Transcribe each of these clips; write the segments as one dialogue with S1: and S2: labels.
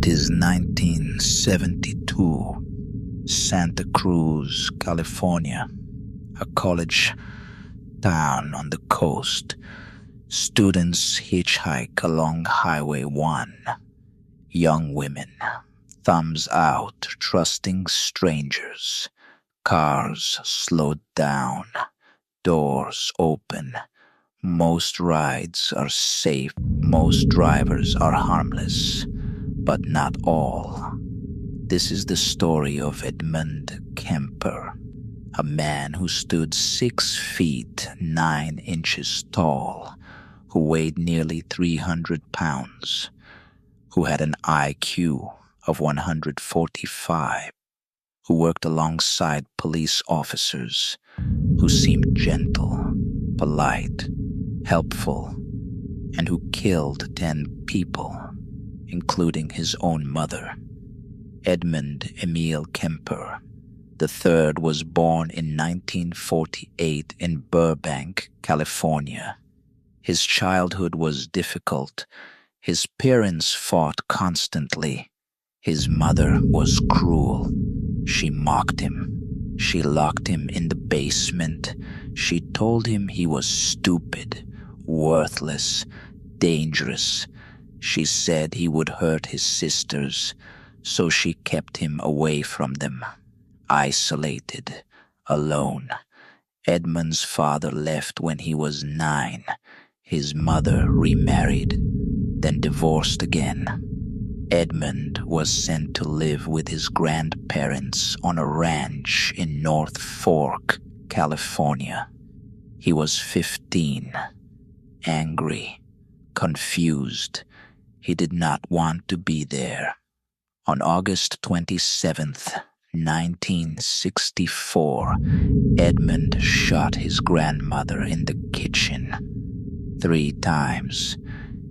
S1: It is 1972, Santa Cruz, California, a college town on the coast. Students hitchhike along Highway 1. Young women, thumbs out, trusting strangers. Cars slowed down, doors open. Most rides are safe, most drivers are harmless, but not all. This is the story of Edmund Kemper, a man who stood 6 feet 9 inches tall, who weighed nearly 300 pounds, who had an IQ of 145, who worked alongside police officers, who seemed gentle, polite, helpful, and who killed 10 people, including his own mother. Edmund Emil Kemper III was born in 1948 in Burbank, California. His childhood was difficult. His parents fought constantly. His mother was cruel. She mocked him. She locked him in the basement. She told him he was stupid, worthless, dangerous. She said he would hurt his sisters, so she kept him away from them, isolated, alone. Edmund's father left when he was 9. His mother remarried, then divorced again. Edmund was sent to live with his grandparents on a ranch in North Fork, California. He was 15, angry, confused. He did not want to be there. On August 27th, 1964, Edmund shot his grandmother in the kitchen 3 times.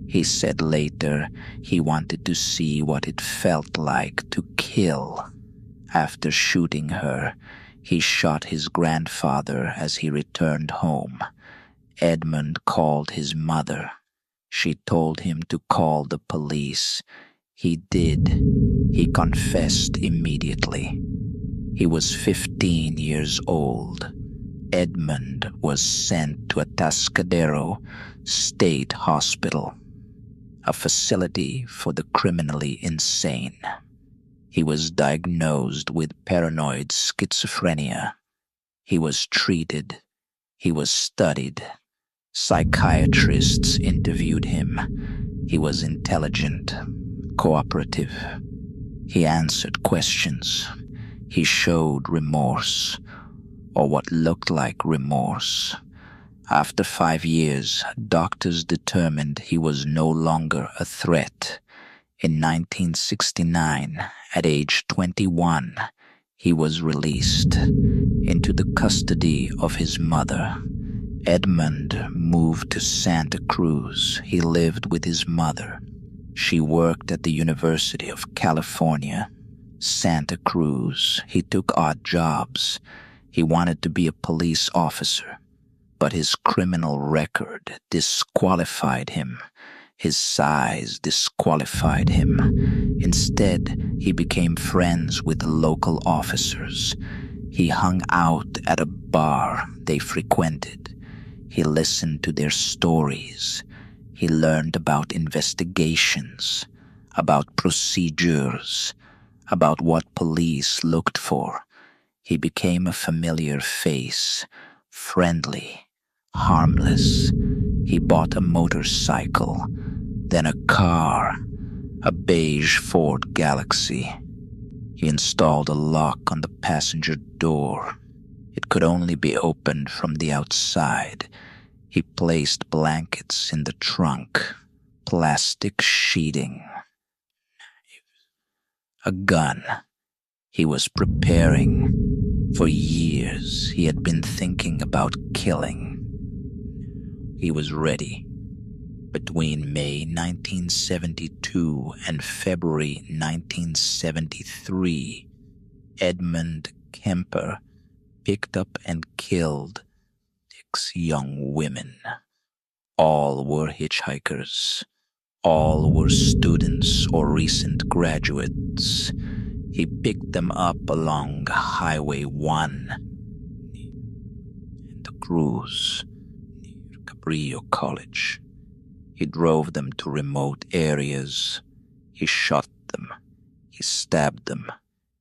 S1: He said later he wanted to see what it felt like to kill. After shooting her, he shot his grandfather as he returned home. Edmund called his mother. She told him to call the police. He did. He confessed immediately. He was 15 years old. Edmund was sent to Atascadero State Hospital, a facility for the criminally insane. He was diagnosed with paranoid schizophrenia. He was treated. He was studied. Psychiatrists interviewed him. He was intelligent, cooperative. He answered questions. He showed remorse, or what looked like remorse. After 5 years, doctors determined he was no longer a threat. In 1969, at age 21, he was released into the custody of his mother. Edmund moved to Santa Cruz. He lived with his mother. She worked at the University of California, Santa Cruz. He took odd jobs. He wanted to be a police officer, but his criminal record disqualified him. His size disqualified him. Instead, he became friends with the local officers. He hung out at a bar they frequented. He listened to their stories. He learned about investigations, about procedures, about what police looked for. He became a familiar face, friendly, harmless. He bought a motorcycle, then a car, a beige Ford Galaxy. He installed a lock on the passenger door. It could only be opened from the outside. He placed blankets in the trunk, plastic sheeting. A gun. He was preparing. For years, he had been thinking about killing. He was ready. Between May 1972 and February 1973, Edmund Kemper picked up and killed 6 young women. All were hitchhikers. All were students or recent graduates. He picked them up along Highway 1 in the Cruz near Cabrillo College. He drove them to remote areas. He shot them. He stabbed them.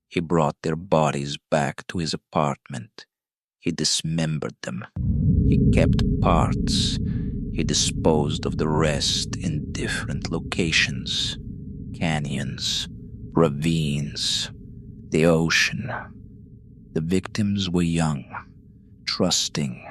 S1: He brought their bodies back to his apartment. He dismembered them. He kept parts. He disposed of the rest in different locations: canyons, ravines, the ocean. The victims were young, trusting.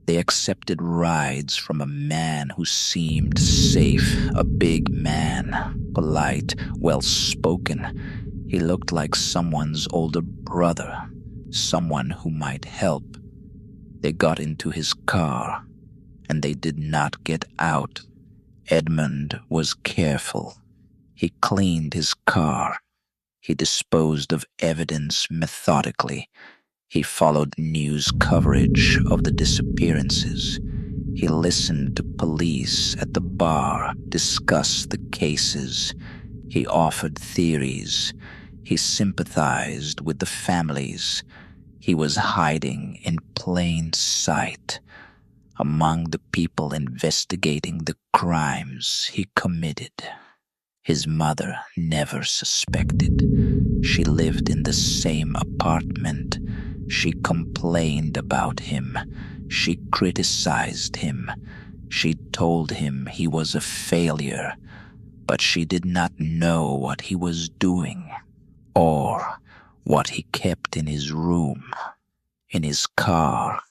S1: They accepted rides from a man who seemed safe, a big man, polite, well-spoken. He looked like someone's older brother, someone who might help. They got into his car, and they did not get out. Edmund was careful. He cleaned his car. He disposed of evidence methodically. He followed news coverage of the disappearances. He listened to police at the bar discuss the cases. He offered theories. He sympathized with the families. He was hiding in plain sight among the people investigating the crimes he committed. His mother never suspected. She lived in the same apartment. She complained about him. She criticized him. She told him he was a failure, but she did not know what he was doing or what he kept in his room, in his car.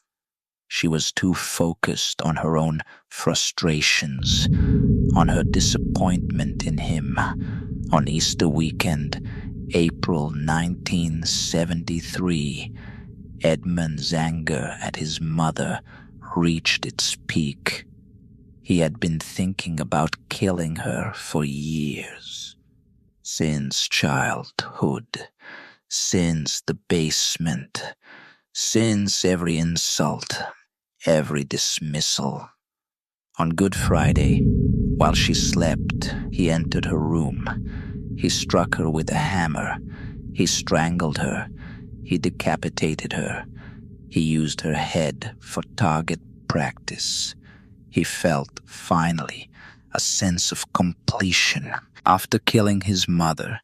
S1: She was too focused on her own frustrations, on her disappointment in him. On Easter weekend, April 1973, Edmund's anger at his mother reached its peak. He had been thinking about killing her for years. Since childhood, since the basement, since every insult, every dismissal. On Good Friday, while she slept, he entered her room. He struck her with a hammer. He strangled her. He decapitated her. He used her head for target practice. He felt, finally, a sense of completion. After killing his mother,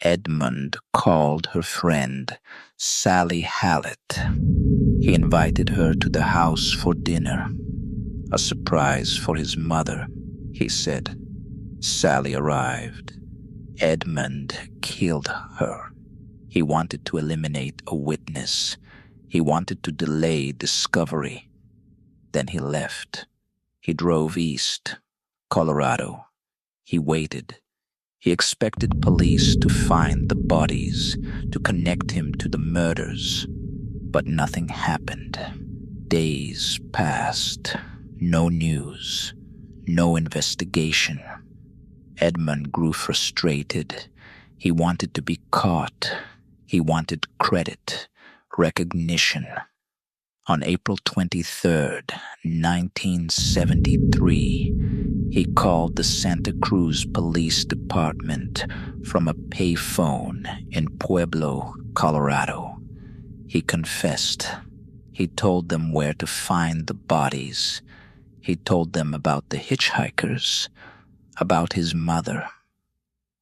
S1: Edmund called her friend, Sally Hallett. He invited her to the house for dinner. A surprise for his mother, he said. Sally arrived. Edmund killed her. He wanted to eliminate a witness. He wanted to delay discovery. Then he left. He drove east, Colorado. He waited. He expected police to find the bodies, to connect him to the murders. But nothing happened. Days passed. No news. No investigation. Edmund grew frustrated. He wanted to be caught. He wanted credit, recognition. On April 23rd, 1973, he called the Santa Cruz Police Department from a payphone in Pueblo, Colorado. He confessed. He told them where to find the bodies. He told them about the hitchhikers, about his mother.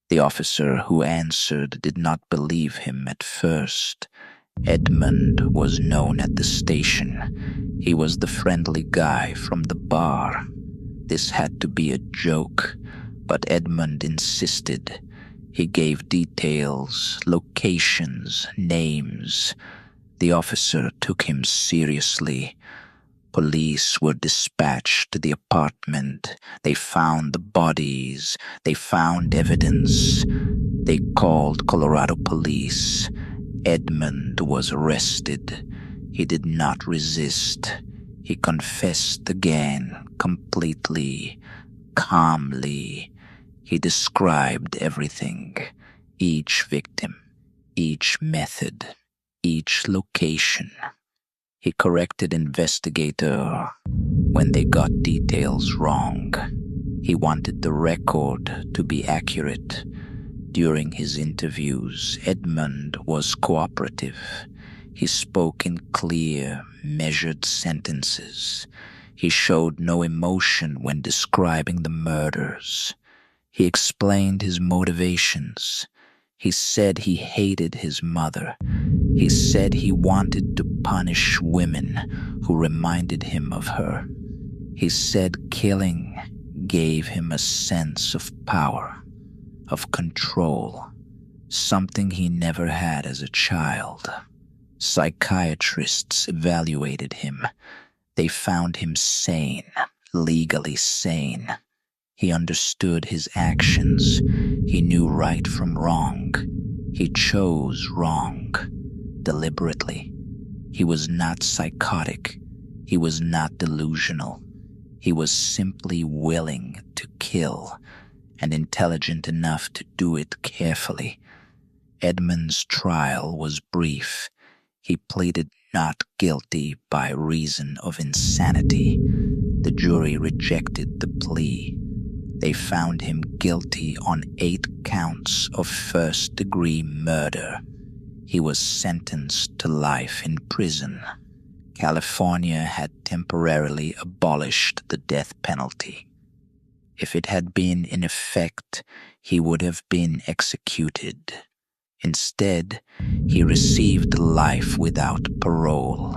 S1: The officer who answered did not believe him at first. Edmund was known at the station. He was the friendly guy from the bar. This had to be a joke, but Edmund insisted. He gave details, locations, names. The officer took him seriously. Police were dispatched to the apartment. They found the bodies. They found evidence. They called Colorado police. Edmund was arrested. He did not resist. He confessed again, completely, calmly. He described everything, each victim, each method, each location. He corrected investigator when they got details wrong. He wanted the record to be accurate. During his interviews, Edmund was cooperative. He spoke in clear, measured sentences. He showed no emotion when describing the murders. He explained his motivations. He said he hated his mother. He said he wanted to punish women who reminded him of her. He said killing gave him a sense of power, of control, something he never had as a child. Psychiatrists evaluated him. They found him sane, legally sane. He understood his actions. He knew right from wrong. He chose wrong, deliberately. He was not psychotic. He was not delusional. He was simply willing to kill, and intelligent enough to do it carefully. Edmund's trial was brief. He pleaded not guilty by reason of insanity. The jury rejected the plea. They found him guilty on 8 counts of first-degree murder. He was sentenced to life in prison. California had temporarily abolished the death penalty. If it had been in effect, he would have been executed. Instead, he received life without parole.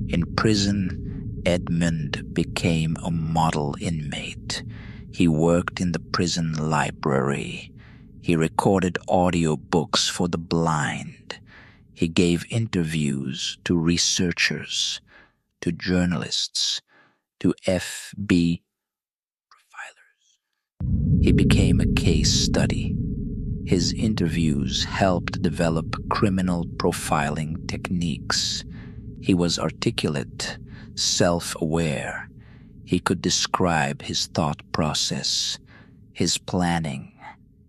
S1: In prison, Edmund became a model inmate. He worked in the prison library. He recorded audiobooks for the blind. He gave interviews to researchers, to journalists, to FBI profilers. He became a case study. His interviews helped develop criminal profiling techniques. He was articulate, self-aware. He could describe his thought process, his planning,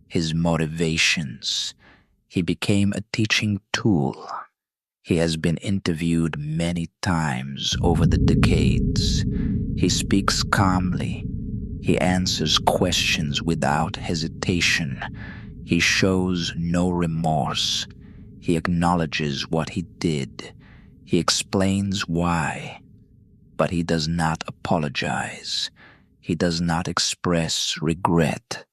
S1: his motivations. He became a teaching tool. He has been interviewed many times over the decades. He speaks calmly. He answers questions without hesitation. He shows no remorse. He acknowledges what he did. He explains why. But he does not apologize. He does not express regret.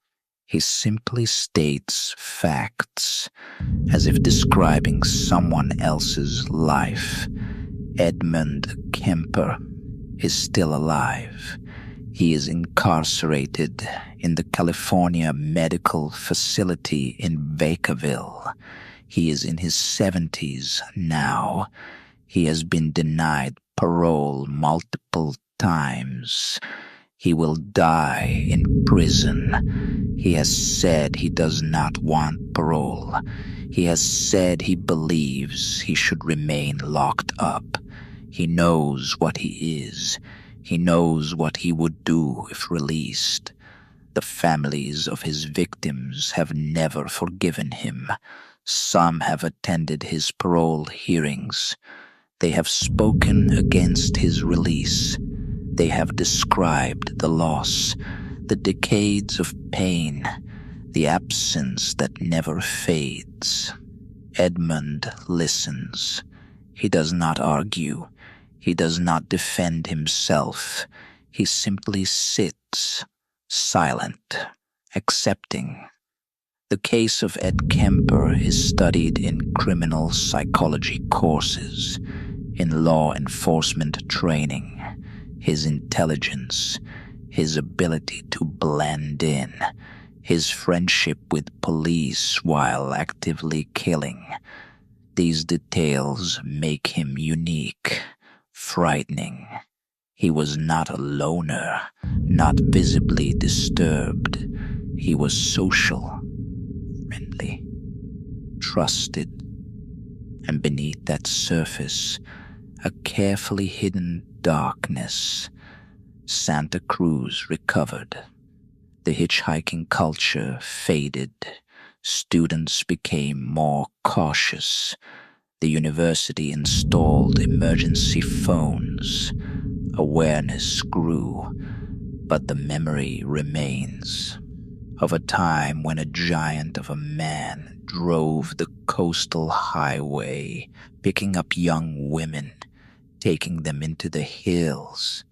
S1: He simply states facts, as if describing someone else's life. Edmund Kemper is still alive. He is incarcerated in the California Medical Facility in Vacaville. He is in his 70s now. He has been denied parole multiple times. He will die in prison. He has said he does not want parole. He has said he believes he should remain locked up. He knows what he is. He knows what he would do if released. The families of his victims have never forgiven him. Some have attended his parole hearings. They have spoken against his release. They have described the loss, the decades of pain, the absence that never fades. Edmund listens. He does not argue. He does not defend himself. He simply sits, silent, accepting. The case of Ed Kemper is studied in criminal psychology courses, in law enforcement training. His intelligence, his ability to blend in, his friendship with police while actively killing. These details make him unique, frightening. He was not a loner, not visibly disturbed. He was social, friendly, trusted. And beneath that surface, a carefully hidden darkness. Santa Cruz recovered. The hitchhiking culture faded. Students became more cautious. The university installed emergency phones. Awareness grew. but the memory remains of a time when a giant of a man drove the coastal highway, picking up young women, taking them into the hills,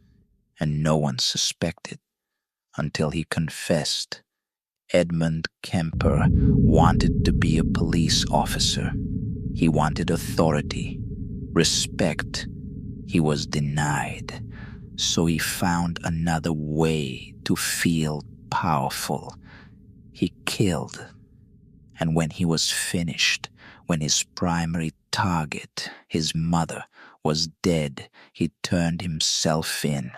S1: and no one suspected until he confessed. Edmund Kemper wanted to be a police officer. He wanted authority, respect. He was denied, so he found another way to feel powerful. He killed, and when he was finished, when his primary target, his mother, was dead, he turned himself in,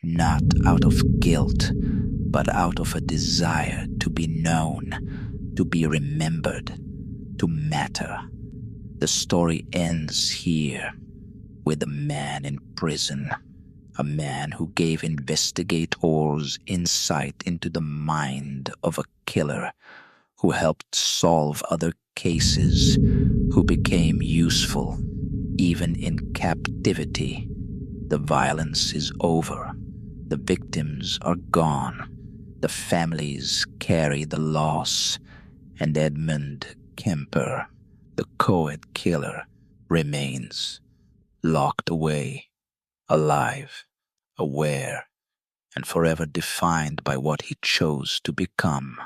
S1: not out of guilt, but out of a desire to be known, to be remembered, to matter. The story ends here, with a man in prison, a man who gave investigators insight into the mind of a killer, who helped solve other cases, who became useful even in captivity. The violence is over. The victims are gone. The families carry the loss, and Edmund Kemper, the co-ed killer, remains locked away, alive, aware, and forever defined by what he chose to become.